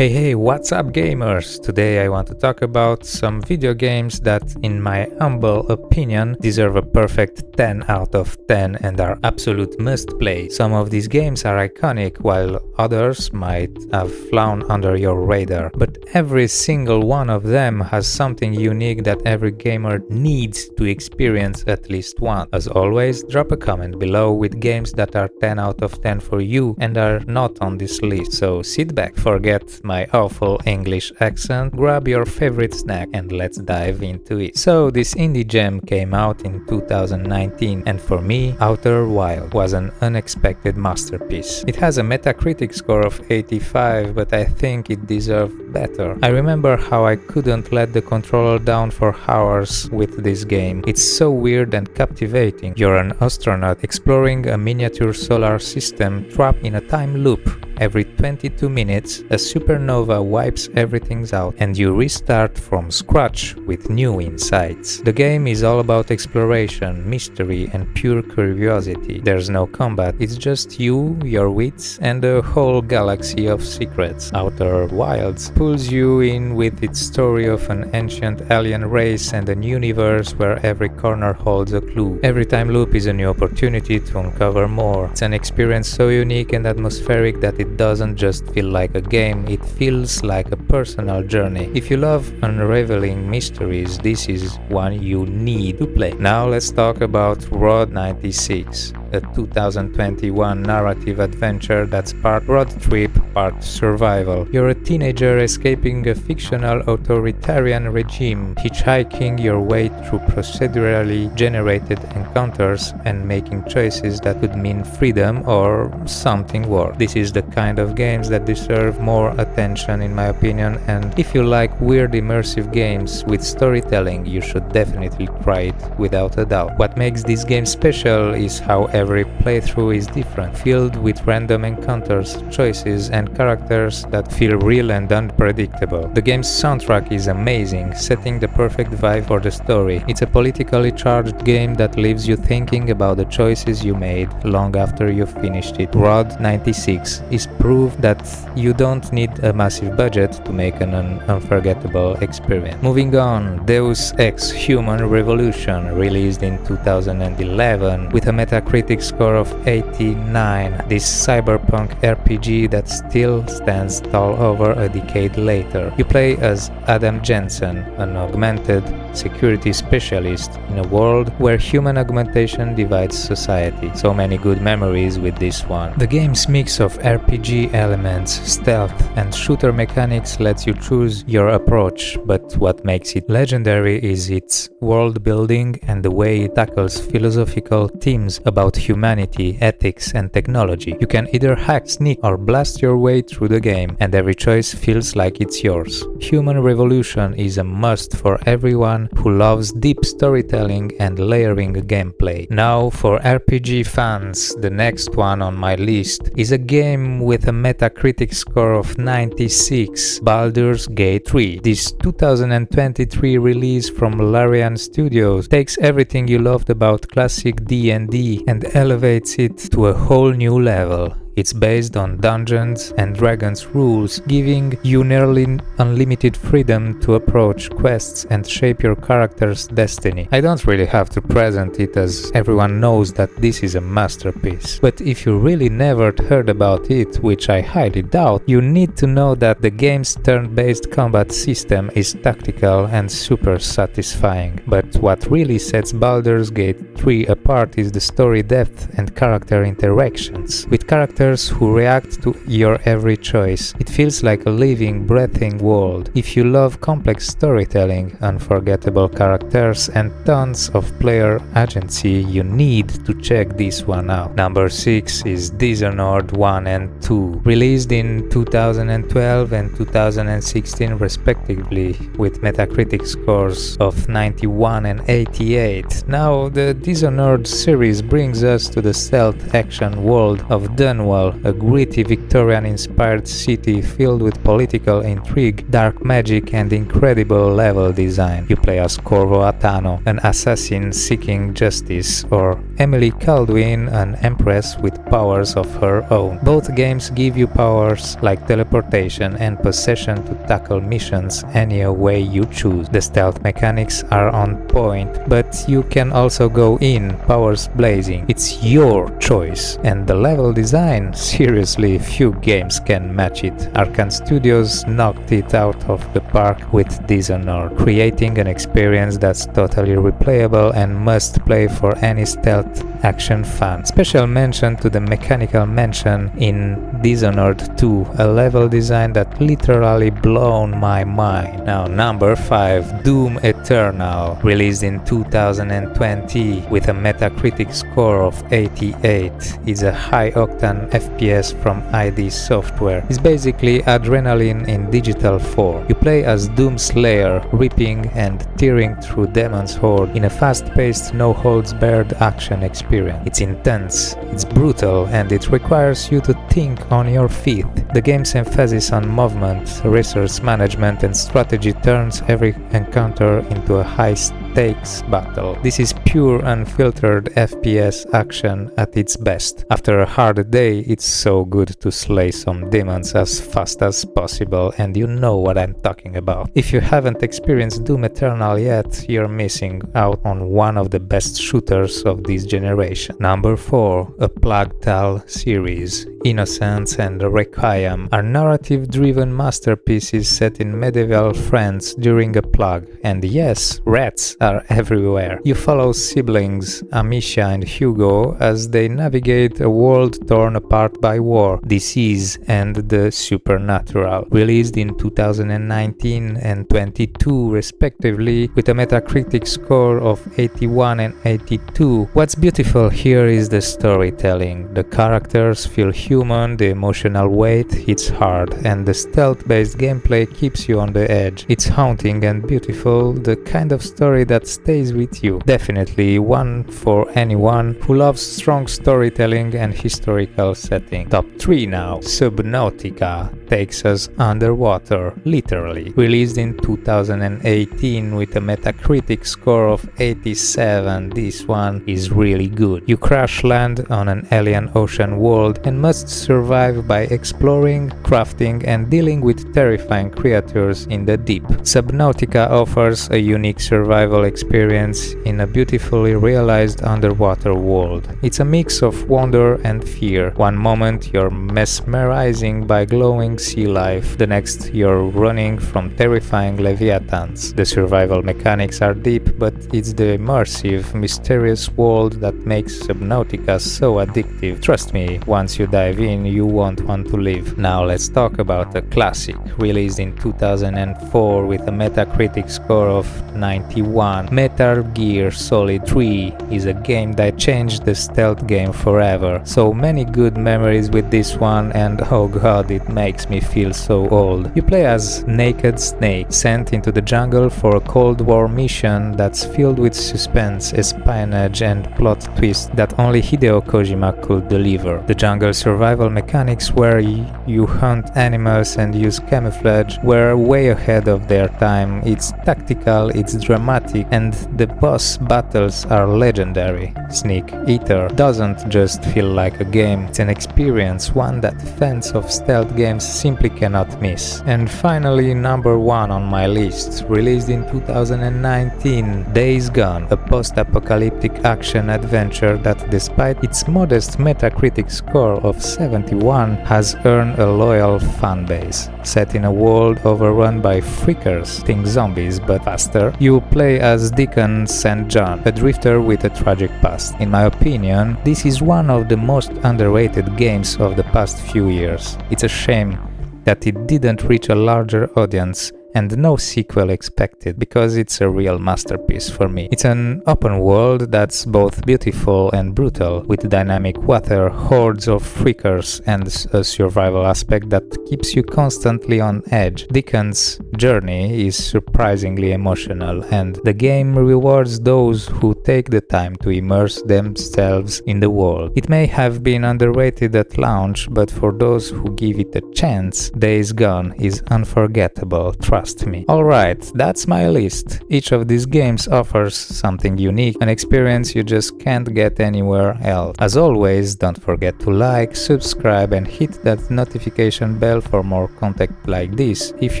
Hey, what's up gamers? Today I want to talk about some video games that, in my humble opinion, deserve a perfect 10 out of 10 and are absolute must-play. Some of these games are iconic, while others might have flown under your radar. But every single one of them has something unique that every gamer needs to experience at least once. As always, drop a comment below with games that are 10 out of 10 for you and are not on this list. So sit back, forget my awful English accent, grab your favorite snack and let's dive into it. So this indie gem came out in 2019 and for me, Outer Wild was an unexpected masterpiece. It has a Metacritic score of 85, but I think it deserved better. I remember how I couldn't let the controller down for hours with this game. It's so weird and captivating. You're an astronaut exploring a miniature solar system trapped in a time loop. Every 22 minutes, a supernova wipes everything out and you restart from scratch with new insights. The game is all about exploration, mystery and pure curiosity. There's no combat, it's just you, your wits and a whole galaxy of secrets. Outer Wilds pulls you in with its story of an ancient alien race and an universe where every corner holds a clue. Every time loop is a new opportunity to uncover more. It's an experience so unique and atmospheric that it doesn't just feel like a game, it feels like a personal journey. If you love unraveling mysteries, this is one you need to play. Now let's talk about Road 96, a 2021 narrative adventure that's part road trip, part survival. You're a teenager escaping a fictional authoritarian regime, hitchhiking your way through procedurally generated encounters and making choices that would mean freedom or something worse. This is the kind of games that deserve more attention in my opinion, and if you like weird immersive games with storytelling, you should definitely try it without a doubt. What makes this game special is how every playthrough is different, filled with random encounters, choices and characters that feel real and unpredictable. The game's soundtrack is amazing, setting the perfect vibe for the story. It's a politically charged game that leaves you thinking about the choices you made long after you've finished it. Road 96 is proof that you don't need a massive budget to make an unforgettable experience. Moving on, Deus Ex Human Revolution, released in 2011 with a Metacritic score of 89. This cyberpunk RPG that still stands tall over a decade later. You play as Adam Jensen, an augmented security specialist in a world where human augmentation divides society. So many good memories with this one. The game's mix of RPG elements, stealth and shooter mechanics lets you choose your approach, but what makes it legendary is its world building and the way it tackles philosophical themes about humanity, ethics and technology. You can either hack, sneak or blast your way through the game, and every choice feels like it's yours. Human Revolution is a must for everyone who loves deep storytelling and layering gameplay. Now for RPG fans, the next one on my list is a game with a Metacritic score of 96, Baldur's Gate 3. This 2023 release from Larian Studios takes everything you loved about classic D&D and elevates it to a whole new level. It's based on Dungeons and Dragons rules, giving you nearly unlimited freedom to approach quests and shape your character's destiny. I don't really have to present it as everyone knows that this is a masterpiece. But if you really never heard about it, which I highly doubt, you need to know that the game's turn-based combat system is tactical and super satisfying. But what really sets Baldur's Gate 3 apart is the story depth and character interactions. With characters who react to your every choice. It feels like a living, breathing world. If you love complex storytelling, unforgettable characters and tons of player agency, you need to check this one out. Number 6 is Dishonored 1 and 2, released in 2012 and 2016 respectively, with Metacritic scores of 91 and 88. Now the Dishonored series brings us to the stealth action world of Dunwall Meanwhile, a gritty Victorian-inspired city filled with political intrigue, dark magic and incredible level design. You play as Corvo Atano, an assassin seeking justice, or Emily Caldwin, an empress with powers of her own. Both games give you powers like teleportation and possession to tackle missions any way you choose. The stealth mechanics are on point, but you can also go in, powers blazing. It's your choice. And the level design, seriously, few games can match it. Arkane Studios knocked it out of the park with Dishonored, creating an experience that's totally replayable and must play for any stealth action fan. Special mention to the mechanical mention in Dishonored 2, a level design that literally blown my mind. Now number 5, Doom Eternal, released in 2020 with a Metacritic score of 88. It's a high-octane FPS from ID Software. It's basically adrenaline in digital form. You play as Doom Slayer, ripping and tearing through Demon's Horde in a fast-paced, no-holds-barred action experience. It's intense, it's brutal, and it requires you to think on your feet. The game's emphasis on movement, resource management, and strategy turns every encounter into a high-stakes battle. This is pure, unfiltered FPS action at its best. After a hard day, it's so good to slay some demons as fast as possible, and you know what I'm talking about. If you haven't experienced Doom Eternal yet, you're missing out on one of the best shooters of this generation. Number 4, a Plague Tale series. Innocence and Requiem are narrative-driven masterpieces set in medieval France during a plague. And yes, rats are everywhere. You follow siblings Amicia and Hugo as they navigate a world torn apart by war, disease, and the supernatural. Released in 2019 and 22 respectively, with a Metacritic score of 81 and 82. What's beautiful here is the storytelling. The characters feel human, the emotional weight hits hard, and the stealth-based gameplay keeps you on the edge. It's haunting and beautiful, the kind of story that stays with you. Definitely one for anyone who loves strong storytelling and historical setting. Top 3 now. Subnautica takes us underwater, literally. Released in 2018 with a Metacritic score of 87, this one is really good. You crash land on an alien ocean world and must survive by exploring, crafting, and dealing with terrifying creatures in the deep. Subnautica offers a unique survival experience in a beautifully realized underwater world. It's a mix of wonder and fear. One moment you're mesmerizing by glowing sea life, the next you're running from terrifying leviathans. The survival mechanics are deep, but it's the immersive, mysterious world that makes Subnautica so addictive. Trust me, once you dive in, you won't want to leave. Now let's talk about a classic, released in 2004 with a Metacritic score of 91. Metal Gear Solid 3 is a game that changed the stealth game forever. So many good memories with this one, and oh god, it makes me feel so old. You play as Naked Snake, sent into the jungle for a Cold War mission that's filled with suspense, espionage, and plot twists that only Hideo Kojima could deliver. The jungle survival mechanics where you hunt animals and use camouflage were way ahead of their time. It's tactical, it's dramatic, and the boss battles are legendary. Snake Eater doesn't just feel like a game, it's an experience, one that fans of stealth games simply cannot miss. And finally, number 1 on my list, released in 2019, Days Gone, a post-apocalyptic action adventure that, despite its modest Metacritic score of 71, has earned a loyal fanbase. Set in a world overrun by freakers, think zombies but faster, you play as Deacon St. John, a drifter with a tragic past. In my opinion, this is one of the most underrated games of the past few years. It's a shame that it didn't reach a larger audience, and no sequel expected, because it's a real masterpiece for me. It's an open world that's both beautiful and brutal, with dynamic water, hordes of freakers, and a survival aspect that keeps you constantly on edge. Deacon's journey is surprisingly emotional, and the game rewards those who take the time to immerse themselves in the world. It may have been underrated at launch, but for those who give it a chance, Days Gone is unforgettable, trust me. Alright, that's my list. Each of these games offers something unique, an experience you just can't get anywhere else. As always, don't forget to like, subscribe, and hit that notification bell for more content like this, if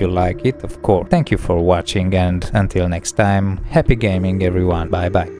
you like it, of course. Thank you for watching, and until next time, happy gaming everyone, bye bye.